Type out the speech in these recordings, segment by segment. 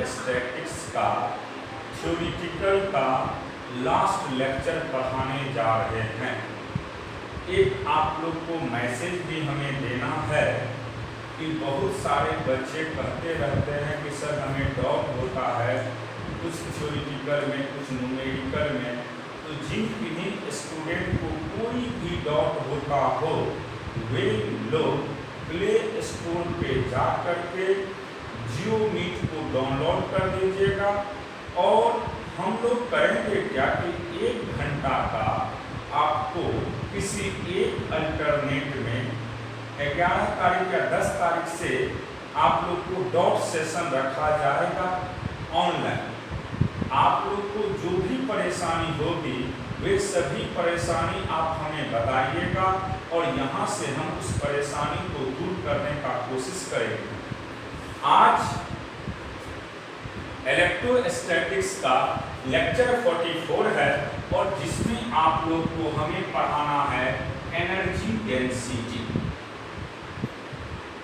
Statics का theoretical का last lecture पढ़ाने जा रहे हैं। एक आप लोग को मैसेज भी हमें देना है कि बहुत सारे बच्चे कहते रहते हैं कि सर हमें डाउट होता है कुछ थ्योरेटिकल में कुछ न्यूमेरिकल में, तो जिन भी स्टूडेंट को कोई भी डाउट होता हो वे लोग प्ले स्टोर पे जा करके जियोमीट को डाउनलोड कर दीजिएगा और हम लोग करेंगे क्या कि 1 घंटा का आपको किसी एक अल्टरनेट में 11 तारीख या 10 तारीख से आप लोग को डाउट सेशन रखा जाएगा ऑनलाइन। आप लोग को जो भी परेशानी होगी वे सभी परेशानी आप हमें बताइएगा और यहाँ से हम उस परेशानी को दूर करने का कोशिश करेंगे। आज इलेक्ट्रोस्टैटिक्स का लेक्चर 44 है और जिसमें आप लोग को हमें पढ़ाना है एनर्जी डेंसिटी।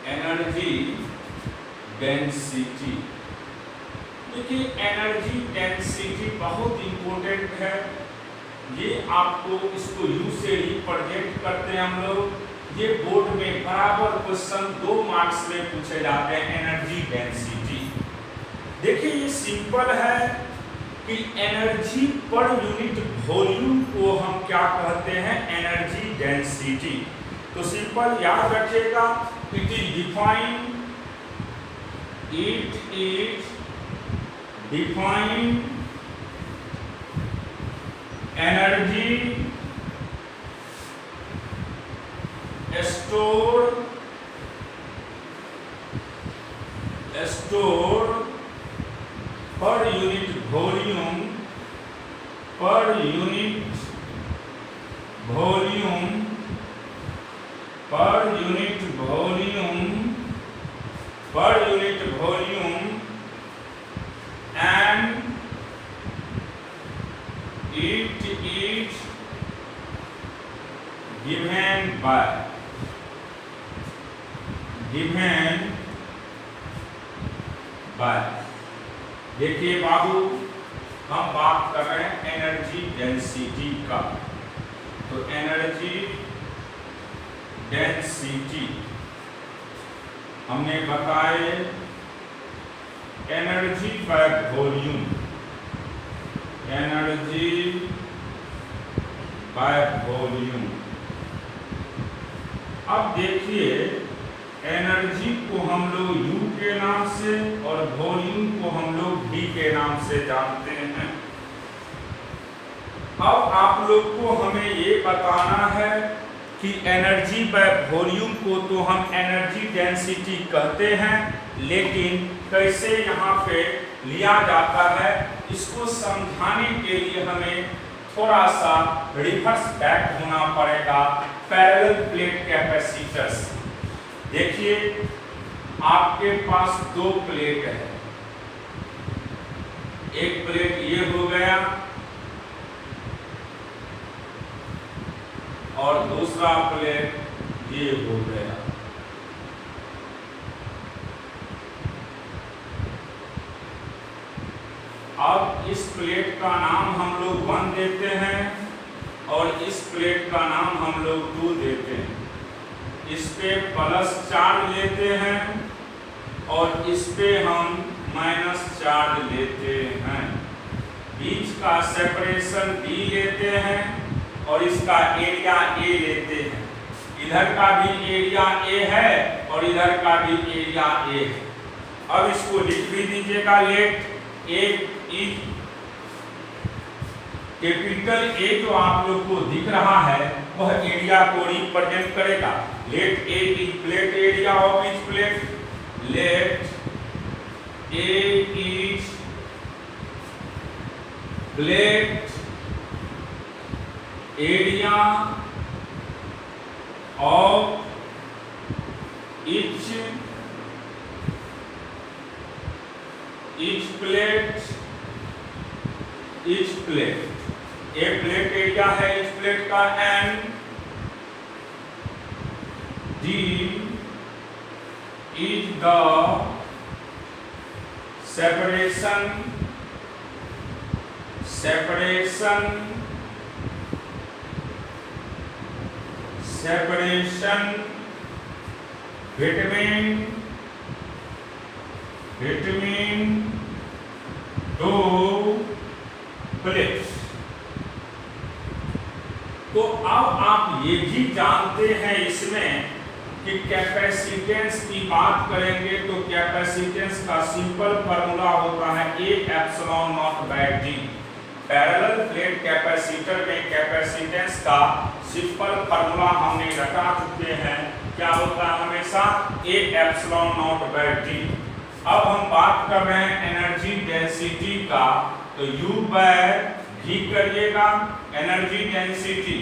एनर्जी डेंसिटी, देखिए एनर्जी डेंसिटी बहुत इंपॉर्टेंट है। ये आपको इसको यू से रिप्रेजेंट करते हैं हम लोग। ये बोर्ड में बराबर क्वेश्चन 2 मार्क्स में पूछे जाते हैं एनर्जी डेंसिटी। देखिए ये सिंपल है कि एनर्जी पर यूनिट वॉल्यूम को हम क्या कहते हैं, एनर्जी डेंसिटी। तो सिंपल याद रखिएगा, it is defined energy stored per unit volume and it is given by देखिए बाबू, हम बात कर रहे हैं एनर्जी डेंसिटी का। तो एनर्जी डेंसिटी हमने बताए energy by volume, energy by volume. अब देखिए एनर्जी को हम लोग U के नाम से और वॉल्यूम को हम लोग V के नाम से जानते हैं। अब आप लोग को हमें ये बताना है कि एनर्जी बाय वॉल्यूम को तो हम एनर्जी डेंसिटी कहते हैं, लेकिन कैसे यहाँ पे लिया जाता है इसको समझाने के लिए हमें थोड़ा सा रिवर्स बैक होना पड़ेगा पैरेलल प्लेट कैपेसिटर्स। देखिए आपके पास 2 प्लेट है, एक प्लेट ये हो गया और दूसरा प्लेट ये हो गया। अब इस प्लेट का नाम हम लोग 1 देते हैं और इस प्लेट का नाम हम लोग 2 देते हैं। इस पे प्लस चार्ज लेते हैं और इस पे हम माइनस चार्ज लेते हैं। बीच का सेपरेशन B लेते हैं और इसका एरिया A लेते हैं। इधर का भी एरिया A है और इधर का भी एरिया A है। अब इसको लिख भी दीजिएगा, let A is capital A जो आप लोग को दिख रहा है वह एरिया को रिप्रेजेंट करेगा। Let A is plate area of each plate, let A is plate area of each plate. A plate area है इस प्लेट का and D is the separation between two plates। तो अब आप ये भी जानते हैं इसमें कि कैपेसिटेंस की बात करेंगे तो कैपेसिटेंस का सिंपल फार्मूला होता है A epsilon naught by D। Parallel plate capacitor में कैपेसिटेंस का सिंपल फार्मूला हमने रटा चुके हैं, क्या होता है हमेशा A epsilon naught by D। अब हम बात कर रहे हैं एनर्जी डेंसिटी का, तो U बाय V करिएगा energy density,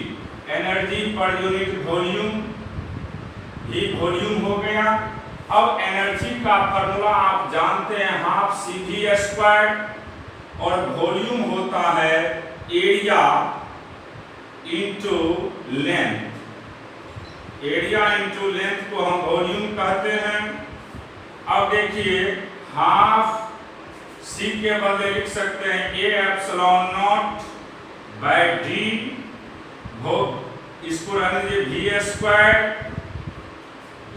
energy per unit volume, V volume हो गया। अब एनर्जी का फार्मूला आप जानते हैं हाफ CV² और वॉल्यूम होता है area into length, area into length को हम वॉल्यूम कहते हैं। अब देखिए हाफ C के बदले लिख सकते हैं A epsilon naught by D, इसको रहने दीजिए V²।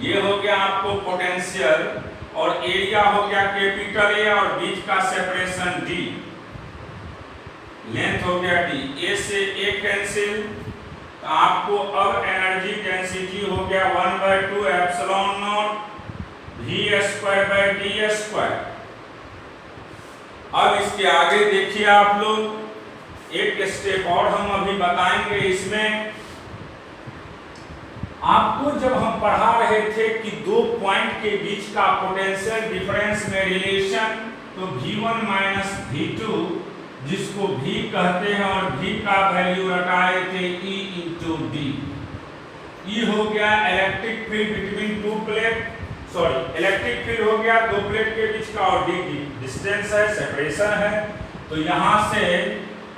ये हो गया आपको पोटेंशियल और एरिया हो गया कैपिटल A और बीच का सेपरेशन D, लेंथ हो गया D, A से A कैंसिल, तो आपको अब एनर्जी डेंसिटी हो गया 1/2 epsilon not V² bye D²। अब इसके आगे देखिए आप लोग, एक स्टेप और हम अभी बताएंगे इसमें। आपको जब हम पढ़ा रहे थे कि दो पॉइंट के बीच का पोटेंशियल डिफरेंस में रिलेशन, तो V1 माइनस V2 जिसको V कहते हैं और V का वैल्यू रटाए थे E इंटू D। E हो गया electric field between two plate, electric field हो गया दो प्लेट के बीच का, और D डिस्टेंस है, सेपरेशन है। तो यहां से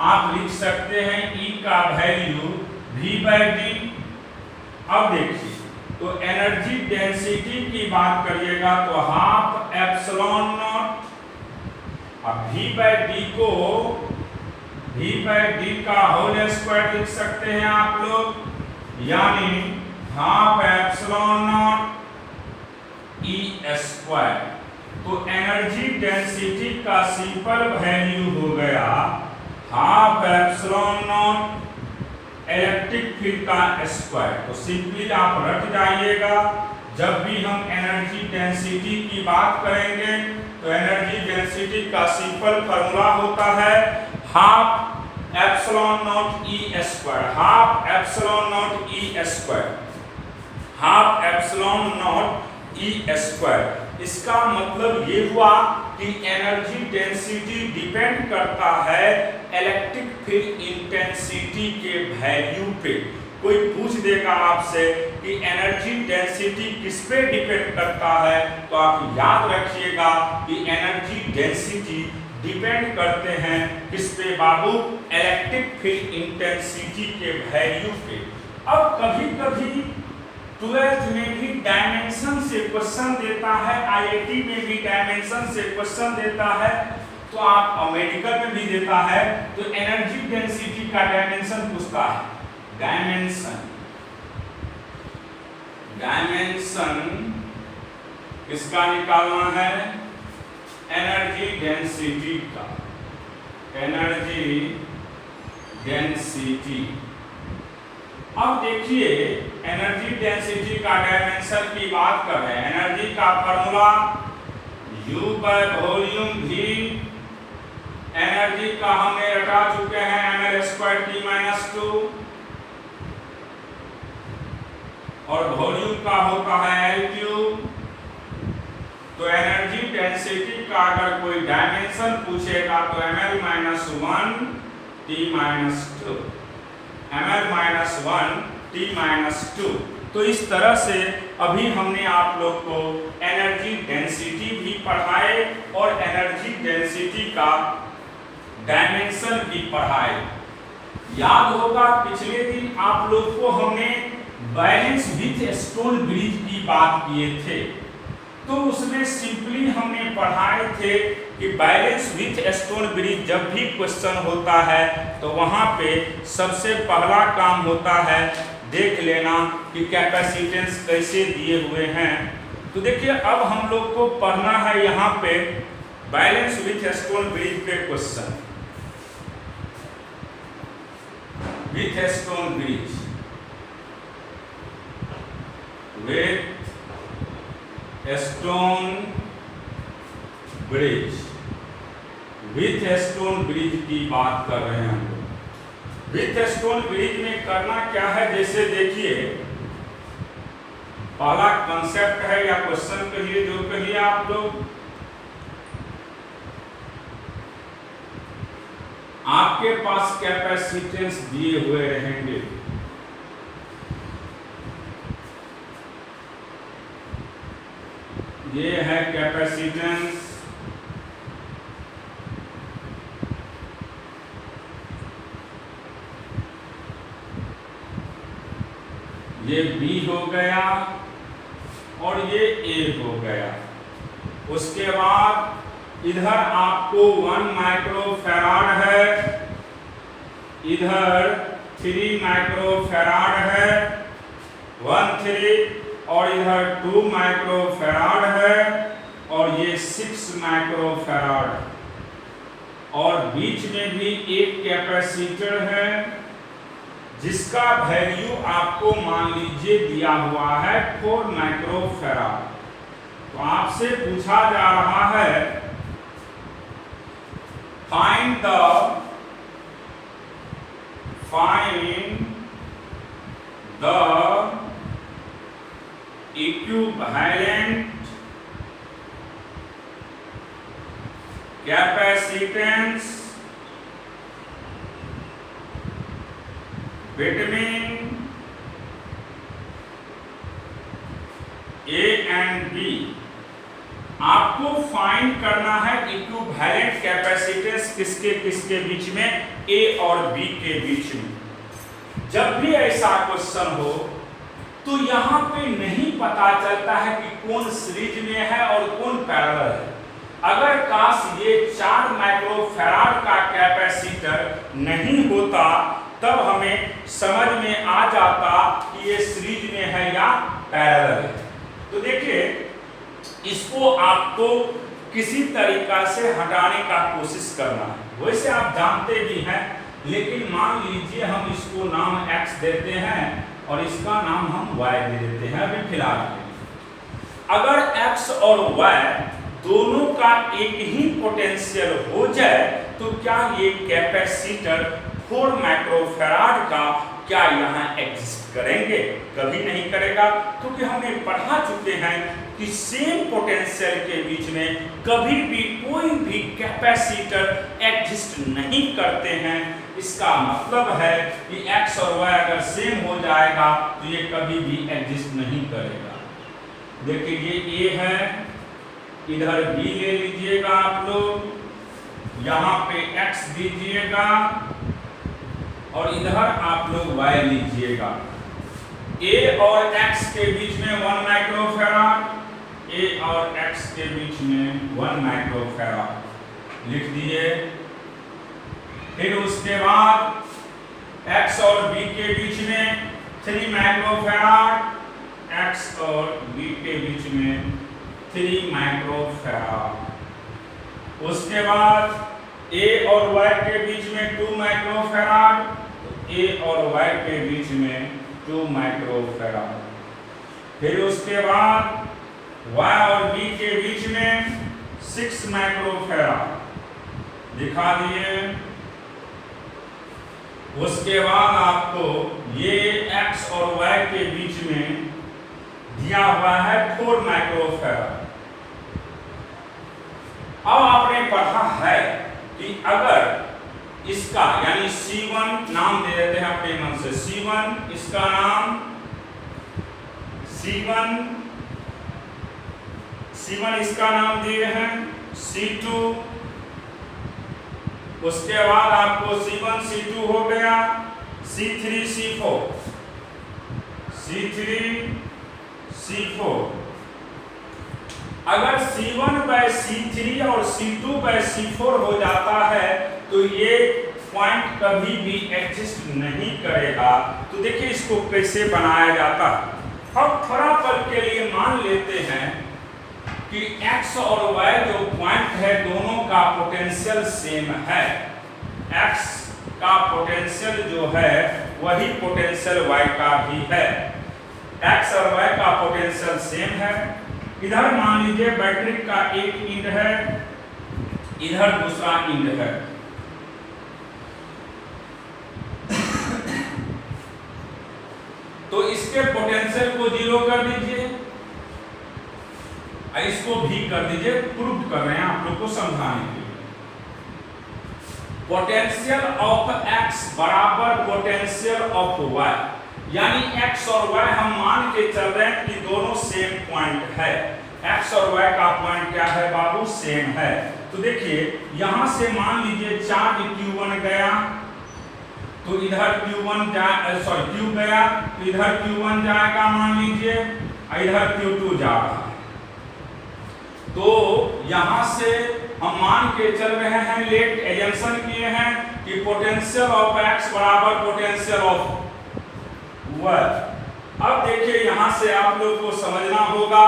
आप लिख सकते हैं E का वैल्यू V/D। अब देखिए, तो एनर्जी डेंसिटी की बात करिएगा तो हाफ एप्सिलॉन नॉट, अब V/D को V/D का होल स्क्वायर लिख सकते हैं आप लोग, यानी हाफ एप्सिलॉन नॉट E²। तो एनर्जी डेंसिटी का सिंपल वैल्यू हो गया half epsilon not electric field का स्क्वायर। तो सिंपली आप रट जाइएगा, जब भी हम एनर्जी डेंसिटी की बात करेंगे तो एनर्जी डेंसिटी का सिंपल फार्मूला होता है half epsilon not E², half epsilon not E², half epsilon not E²। इसका मतलब ये हुआ कि एनर्जी डेंसिटी डिपेंड करता है इलेक्ट्रिक फील्ड इंटेंसिटी के वैल्यू पे। कोई पूछ देगा आपसे कि एनर्जी डेंसिटी किस पे डिपेंड करता है, तो आप याद रखिएगा कि एनर्जी डेंसिटी डिपेंड करते हैं किस पे बाबू, इलेक्ट्रिक फील्ड इंटेंसिटी के वैल्यू पे। अब कभी कभी 12th में भी डायमेंशन से क्वेश्चन देता है, IIT में भी डायमेंशन से क्वेश्चन देता है, तो आप मेडिकल में भी देता है, तो एनर्जी डेंसिटी का डायमेंशन पूछता है। डायमेंशन किसका निकालना है, एनर्जी डेंसिटी का, एनर्जी डेंसिटी। अब देखिए एनर्जी डेंसिटी का डायमेंशन की बात कर रहे हैं, एनर्जी का formula U by volume V, energy का हमने रटा चुके हैं mL²T-2 और वॉल्यूम का होता है L3। तो एनर्जी डेंसिटी का अगर कोई डायमेंशन पूछेगा तो mL-1 T-2, mL-1 T-2। तो इस तरह से अभी हमने आप लोग को एनर्जी डेंसिटी भी पढ़ाए और एनर्जी डेंसिटी का डायमेंशन भी पढ़ाए। याद होगा पिछले दिन आप लोग को हमने बैलेंस विथ स्टोन ब्रिज की बात किए थे। तो उसमें सिंपली हमने पढ़ाए थे कि बैलेंस विथ स्टोन ब्रिज जब भी क्वेश्चन होता है तो वहाँ पे सबसे पहला काम होता है देख लेना कि कैपेसिटेंस कैसे दिए हुए हैं। तो देखिए अब हम लोग को पढ़ना है यहाँ पे बैलेंस विथ स्टोन ब्रिज पे question. With stone bridge, with stone bridge, with stone bridge की बात कर रहे हैं हम लोग। विथ स्टोन ब्रिज में करना क्या है, जैसे देखिए पहला कंसेप्ट है या क्वेश्चन कहिए जो कहिए आप लोग, आपके पास कैपेसिटेंस दिए हुए रहेंगे। ये है कैपेसिटेंस, ये B हो गया और ये A हो गया। उसके बाद इधर आपको 1 माइक्रोफैराड है, इधर 3 माइक्रोफैराड है, 1 और इधर 2 माइक्रोफैराड है और ये 6 माइक्रोफैराड, और बीच में भी एक कैपेसिटर है जिसका वैल्यू आपको मान लीजिए दिया हुआ है 4 माइक्रोफैराड। तो आपसे पूछा जा रहा है find the equivalent capacitance between A and B। आपको फाइंड करना है इक्विवेलेंट कैपेसिटेंस किसके किसके बीच में, A और B के बीच में। जब भी ऐसा क्वेश्चन हो तो यहाँ पे नहीं पता चलता है कि कौन सीरीज में है और कौन पैरेलल है। अगर काश ये 4 माइक्रोफैराड का कैपेसिटर नहीं होता तब हमें समझ में आ जाता कि ये सीरीज में है या पैरेलल है। तो देखिए इसको आपको किसी तरीका से हटाने का कोशिश करना है। वैसे आप जानते भी हैं, लेकिन मान लीजिए हम इसको नाम x देते हैं और इसका नाम हम y दे देते हैं अभी फिलहाल। अगर x और y दोनों का एक ही पोटेंशियल हो जाए तो क्या ये कैपेसिटर 4 माइक्रोफैराड का क्या यहाँ एग्जिस्ट करेंगे? कभी नहीं करेगा, क्योंकि हमने पढ़ा चुके हैं कि सेम पोटेंशियल के बीच में कभी भी कोई भी कैपेसिटर एग्जिस्ट नहीं करते हैं। इसका मतलब है कि x और y अगर सेम हो जाएगा तो ये कभी भी एग्जिस्ट नहीं करेगा। देखिए ये A है, इधर B ले लीजिएगा आप लोग, यहाँ पे x दीजिएगा और इधर आप लोग y लीजिएगा। A और x के बीच में 1 माइक्रोफैराड, A और x के बीच में 1 माइक्रोफैराड लिख दिए। फिर उसके बाद x और b के बीच में 3 माइक्रोफैराड, x और b के बीच में 3 माइक्रोफैराड। उसके बाद a और y के बीच में 2 माइक्रोफैराड, a और y के बीच में 2 माइक्रोफैराड। फिर उसके बाद y और b के बीच में 6 माइक्रोफैराड दिखा दिए। उसके बाद आपको ये x और y के बीच में दिया हुआ है 4 माइक्रोफैराड। अब आपने पढ़ा है कि अगर इसका यानी C1 नाम दे देते हैं अपने मन से, C1 इसका नाम C1 इसका नाम दिए हैं, C2, उसके बाद आपको C1 C2 हो गया, C3 C4, अगर C1/C3 और C2/C4 हो जाता है तो ये पॉइंट कभी भी एग्जिस्ट नहीं करेगा। तो देखिए इसको कैसे बनाया जाता है। अब थोड़ा पल के लिए मान लेते हैं कि x और y जो पॉइंट है दोनों का पोटेंशियल सेम है। x का पोटेंशियल जो है वही पोटेंशियल y का भी है। x और y का पोटेंशियल सेम है। इधर मान लीजिए बैटरी का एक इंड है, इधर दूसरा इंड है। तो इसके पोटेंशियल को 0 कर दीजिए, इसको भी कर दीजिए। प्रूव कर रहे हैं आप लोग को समझाने के लिए। पोटेंशियल ऑफ x बराबर पोटेंशियल ऑफ y, यानी x और y हम मान के चल रहे हैं कि दोनों सेम पॉइंट है। x और y का पॉइंट क्या है बाबू? सेम है। तो देखिए यहां से मान लीजिए चार्ज Q1 गया तो इधर Q1 Q गया तो इधर Q1 जाएगा मान लीजिए, इधर Q2 जा रहा है। तो यहां से हम मान के चल रहे हैं, लेट एजम्पशन किए हैं कि पोटेंशियल ऑफ x बराबर पोटेंशियल ऑफ y। अब देखिए यहां से आप लोग को समझना होगा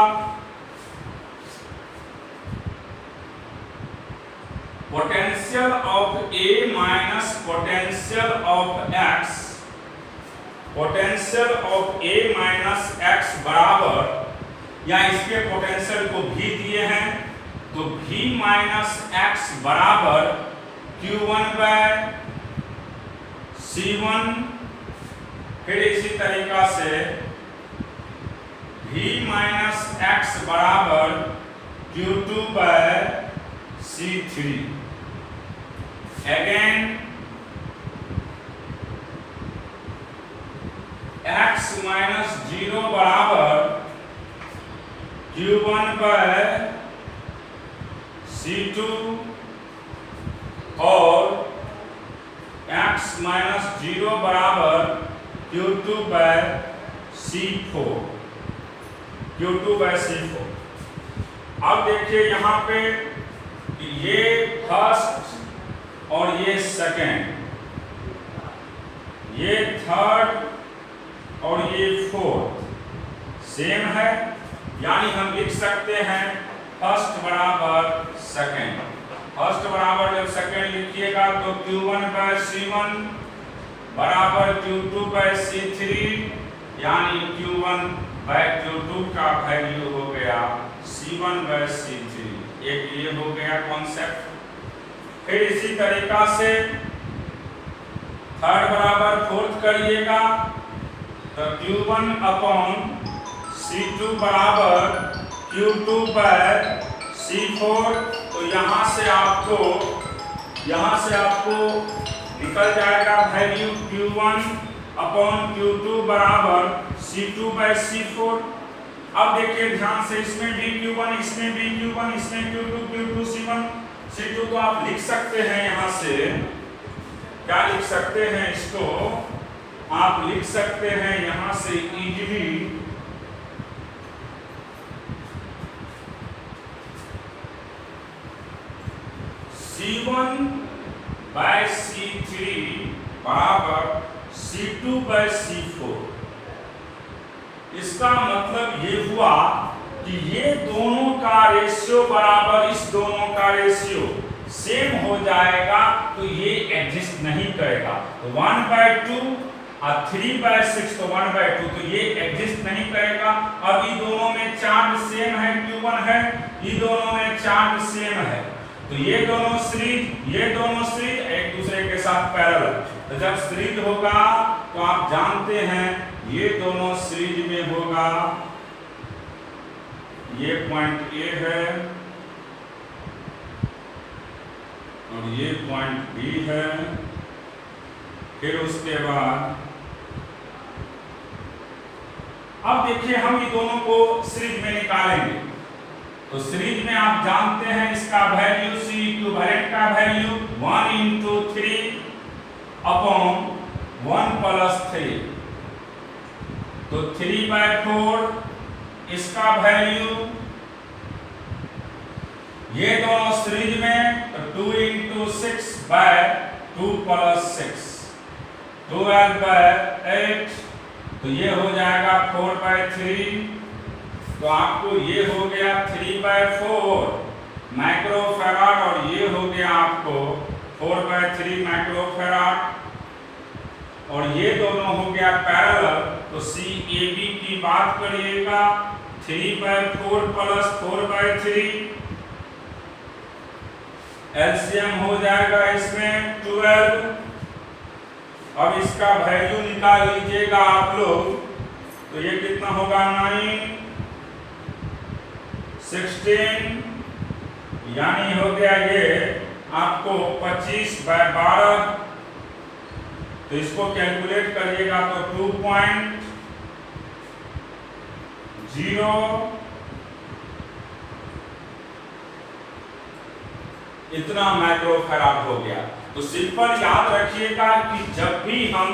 potential of a minus potential of x, potential of a minus x बराबर, या इसके पोटेंशियल को भी दिए हैं तो v माइनस x बराबर Q1/C1। फिर इसी तरीका से v माइनस x बराबर Q2/C3। अगेन x माइनस 0 बराबर Q1/C2 और x माइनस 0 बराबर Q2/C4। अब देखिए यहाँ पे ये फर्स्ट और ये सेकेंड, ये थर्ड और ये फोर्थ सेम है, यानी हम लिख सकते हैं फर्स्ट बराबर सेकेंड। फर्स्ट बराबर जब सेकेंड लिखिएगा तो Q1/C1 बराबर Q2/C3, यानी Q1/Q2 का वैल्यू हो गया C1/C3। एक ये हो गया कॉन्सेप्ट। फिर इसी तरीका से थर्ड बराबर फोर्थ करिएगा तो Q1/C2 बराबर Q2/C4। तो यहाँ से आपको निकल जाएगा वैल्यू Q1/Q2 बराबर C2/C4। अब देखिए ध्यान से, इसमें भी Q1, इसमें भी Q1, इसमें Q2 C1 C2। तो आप लिख सकते हैं यहाँ से, क्या लिख सकते हैं इसको? आप लिख सकते हैं यहाँ से इजीली C1/C3 बराबर C2/C4। इसका मतलब ये हुआ कि ये दोनों का रेशियो बराबर इस दोनों का रेशियो सेम हो जाएगा तो ये एग्जिस्ट नहीं करेगा। तो 1/2 और 3/6 तो 1/2, तो ये एग्जिस्ट नहीं करेगा। अब ये दोनों में चार्ज सेम है, Q1 है, ये दोनों में चार्ज सेम है, तो ये दोनों सीरीज एक दूसरे के साथ पैरेलल। तो जब सीरीज होगा तो आप जानते हैं ये दोनों सीरीज में होगा। ये पॉइंट A है और ये पॉइंट B है। फिर उसके बाद अब देखिए हम ये दोनों को सीरीज में निकालेंगे। तो सीरीज में आप जानते हैं इसका वैल्यू C इक्विवेलेंट का वैल्यू 1 × 3 अपॉन 1 + 3, तो 3/4 इसका वैल्यू ये दोनों सीरीज में तो 2 × 6 बाय 2 + 6 12/8, तो ये हो जाएगा 4/3। तो आपको ये हो गया 3/4 माइक्रोफैराड और ये हो गया आपको 4/3 माइक्रोफैराड, और ये दोनों हो गया पैरेलल। तो CAB की बात करिएगा 3/4 + 4/3, LCM हो जाएगा इसमें 12। अब इसका वैल्यू निकाल लीजिएगा आप लोग, तो ये कितना होगा 9 16, यानी हो गया ये आपको 25/12। तो इसको कैलकुलेट करिएगा तो 2.0 इतना माइक्रोफैराड हो गया। तो सिंपल याद रखिएगा कि जब भी हम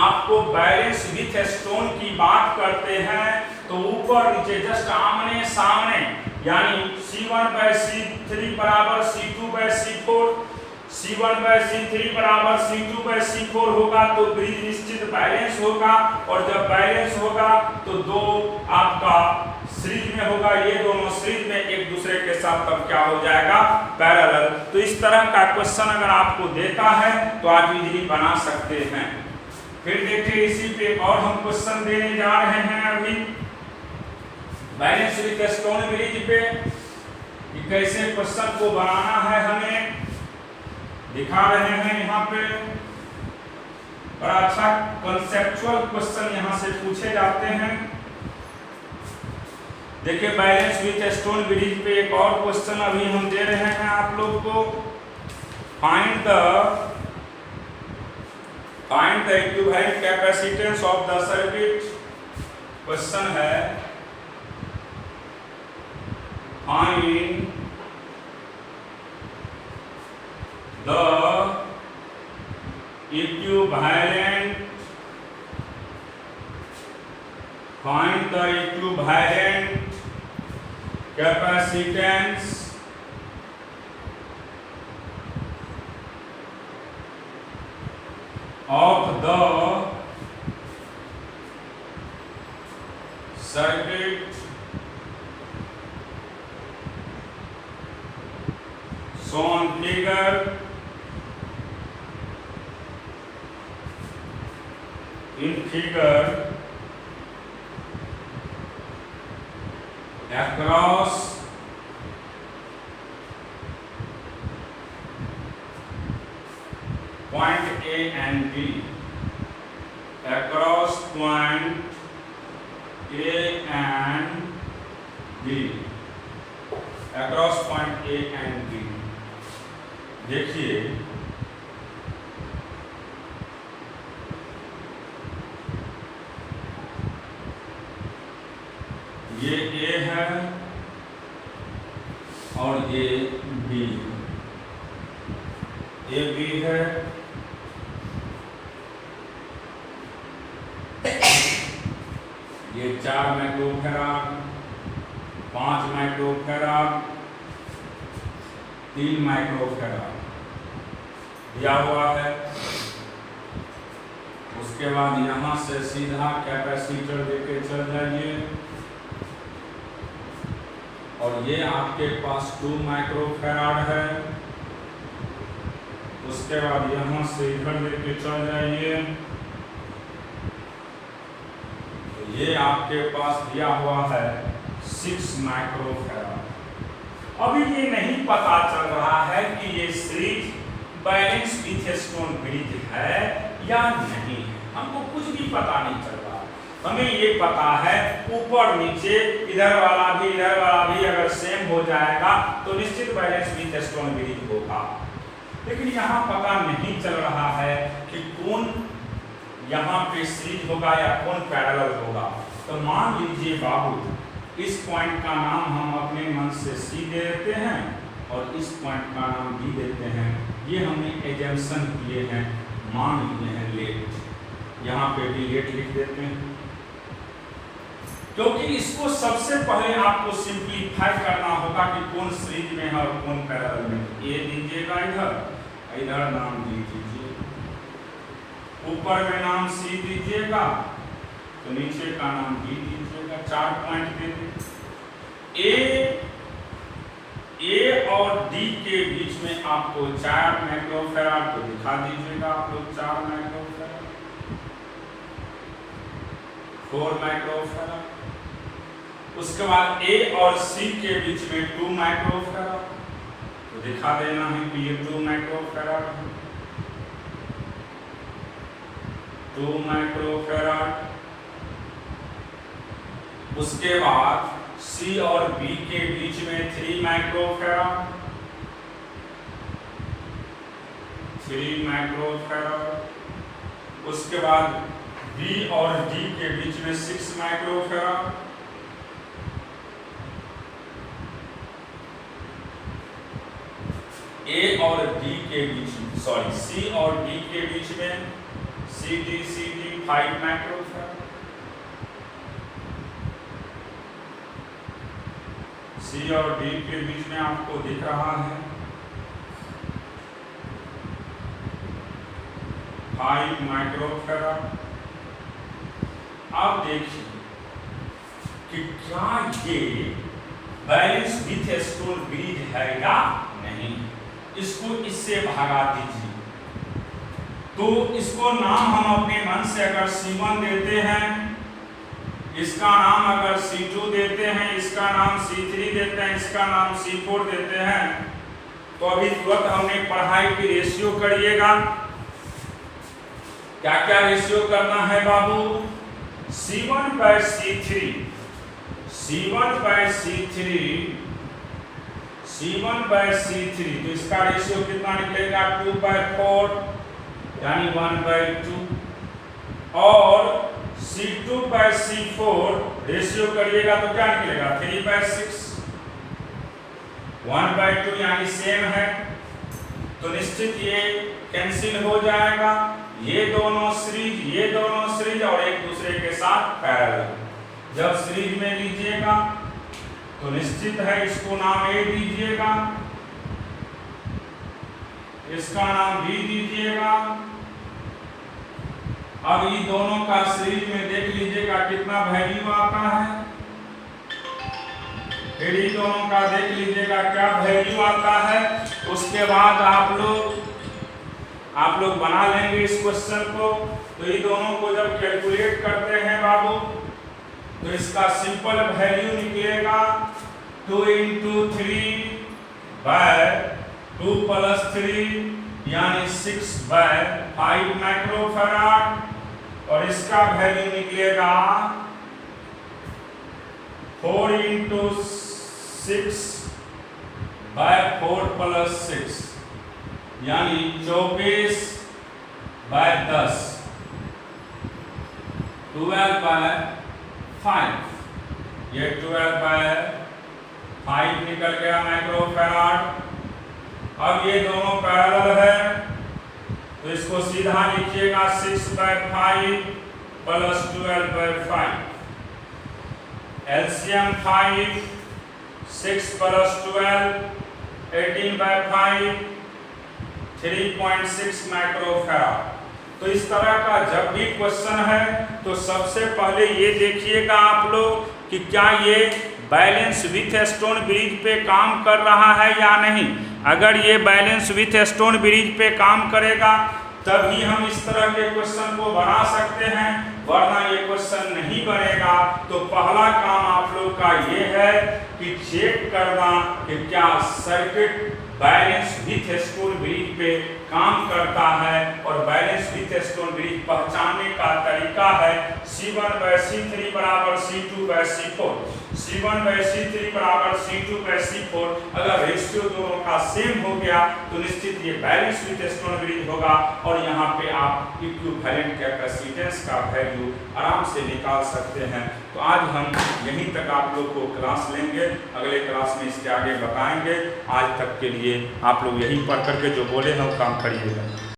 आपको बैलेंस विथ स्टोन की बात करते हैं तो ऊपर नीचे जस्ट आमने सामने, यानी C1/C3 = C2/C4, C1/C3 = C2/C4 होगा तो ब्रिज निश्चित बैलेंस होगा, और जब बैलेंस होगा तो दो आपका सीरीज में होगा, ये दोनों सीरीज में एक दूसरे के साथ तब क्या हो जाएगा पैरेलल। तो इस तरह का क्वेश्चन अगर आपको देता है तो आप इजीली बना सकते हैं। फिर देखिए इसी पे और हम क्वेश्चन देने जा रहे हैं अभी बैलेंस विथ स्टोन ब्रिज पे, कि कैसे क्वेश्चन को बनाना है हमें दिखा रहे हैं यहाँ पे। बड़ा अच्छा कंसेप्चुअल क्वेश्चन यहाँ से पूछे जाते हैं। देखिए बैलेंस विथ स्टोन ब्रिज पे एक और क्वेश्चन अभी हम दे रहे हैं आप लोग को। Find the equivalent capacitance of the circuit. Question है find the equivalent capacitance of the circuit shown figure in figure across point A and B, across point A and B, across point A and B। देखिए ये A है और ये B है, ये B है, ये 4 माइक्रोफैराड, 5 माइक्रोफैराड, 3 माइक्रोफैराड दिया हुआ है। उसके बाद यहाँ से सीधा कैपेसिटर लेके चल जाइए, और ये आपके पास 2 माइक्रोफैराड है। उसके बाद यहाँ से इधर लेके चल जाइए, तो ये आपके पास दिया हुआ है 6 माइक्रोफैराड। अभी ये नहीं पता चल रहा है कि ये series balance with stone bridge है या नहीं है, हमको कुछ भी पता नहीं चल रहा। हमें ये पता है ऊपर नीचे इधर वाला भी अगर सेम हो जाएगा तो निश्चित बैलेंस विथ स्टोन ब्रिज होगा, लेकिन यहाँ पता नहीं चल रहा है कि कौन यहाँ पे सीरीज होगा या कौन पैरेलल होगा। तो मान लीजिए बाबू इस पॉइंट का नाम हम अपने मन से C दे देते हैं और इस पॉइंट का नाम B देते हैं। ये हमने एजम्पशन किए हैं, मान लिए हैं लेट, यहाँ पे भी लेट लिख देते हैं। क्योंकि इसको सबसे पहले आपको सिंप्लीफाई करना होगा कि कौन सीरीज में है और कौन पैरेलल में। ए दीजिएगा इधर, इधर नाम डी दीजिए, ऊपर में नाम सी दीजिएगा तो नीचे का नाम डी दीजिएगा। 4 पॉइंट दे दीजिए। ए और डी के बीच में आपको 4 माइक्रोफैराड तो दिखा दीजिएगा आप लोग। 4 माइक्रोफैराड, 4 माइक्रोफैराड। उसके बाद ए और सी के बीच में 2 माइक्रोफैराड तो दिखा देना है कि ये 2 माइक्रोफैराड है। 2 माइक्रोफैराड। उसके बाद सी और बी के बीच में 3 माइक्रोफैराड, 3 माइक्रोफैराड। उसके बाद बी और डी के बीच में 6 माइक्रोफैराड, ए और डी के बीच में, सॉरी सी और डी के बीच में सी डी 5 माइक्रोफैराड, सी और डी के बीच में आपको दिख रहा है 5 माइक्रोफैराड। अब देखिए कि क्या ये बैलेंस विथ स्टोन ब्रिज है या नहीं। इसको इससे भगा दीजिए तो इसको नाम हम अपने मन से अगर C1 देते हैं, इसका नाम अगर C2 देते हैं, इसका नाम C3 देते हैं, इसका नाम C4 देते हैं, तो अभी तुरंत हमने पढ़ाई की रेशियो करिएगा। क्या क्या रेशियो करना है बाबू? C1/C3, C1/C3 तो इसका रेशियो कितना निकलेगा? 2/4 यानी 1/2। और C2/C4 रेशियो करिएगा तो क्या निकलेगा? 3/6, 1/2 यानी सेम है तो निश्चित ये कैंसिल हो जाएगा। ये दोनों सीरीज और एक दूसरे के साथ पैरेलल। जब सीरीज में लीजिएगा तो निश्चित है इसको नाम ए दीजिएगा, इसका नाम बी दीजिएगा। अब ये दोनों का सीरीज में देख लीजिएगा कितना वैल्यू आता है। फिर ये दोनों का देख लीजिएगा क्या वैल्यू आता है। उसके बाद आप लोग बना लेंगे इस क्वेश्चन को। तो ये दोनों को जब कैलकुलेट करते हैं बाबू तो इसका सिंपल वैल्यू निकलेगा 2 × 3/2 + 3 यानी 6/5 माइक्रोफैराड। और इसका वैल्यू निकलेगा 4 × 6/4 + 6 यानी 24/10, 12/5। ये 12/5 निकल गया माइक्रोफैराड। अब ये दोनों पैरेलल है तो इसको सीधा लिखिएगा 6/5 + 12/5। LCM 5, 6 + 12 18/5, 3.6 microfarad. तो इस तरह का जब भी क्वेश्चन है तो सबसे पहले ये देखिएगा आप लोग कि क्या ये बैलेंस विथ स्टोन ब्रिज पे काम कर रहा है या नहीं। अगर ये बैलेंस विथ स्टोन ब्रिज पे काम करेगा तभी हम इस तरह के क्वेश्चन को बना सकते हैं, वरना ये क्वेश्चन नहीं बनेगा। तो पहला काम आप लोग का ये है कि चेक करना कि क्या circuit balance with stone bridge पे काम करता है। और बैलेंस विथ स्टोन ब्रिज पहचानने का तरीका है C1/C3 = C2/C4, C1/C3 = C2/C4। अगर रेशियो दोनों का सेम हो गया तो निश्चित ये बैलेंस विथ स्टोन ब्रिज होगा। और यहाँ पे आप इक्विवेलेंट कैपेसिटेंस का वैल्यू आराम से निकाल सकते हैं। तो आज हम यहीं तक आप लोग को क्लास लेंगे, अगले क्लास में इसके आगे बताएंगे। आज तक के लिए आप लोग यहीं पढ़ करके जो बोले हैं वो काम करिएगा।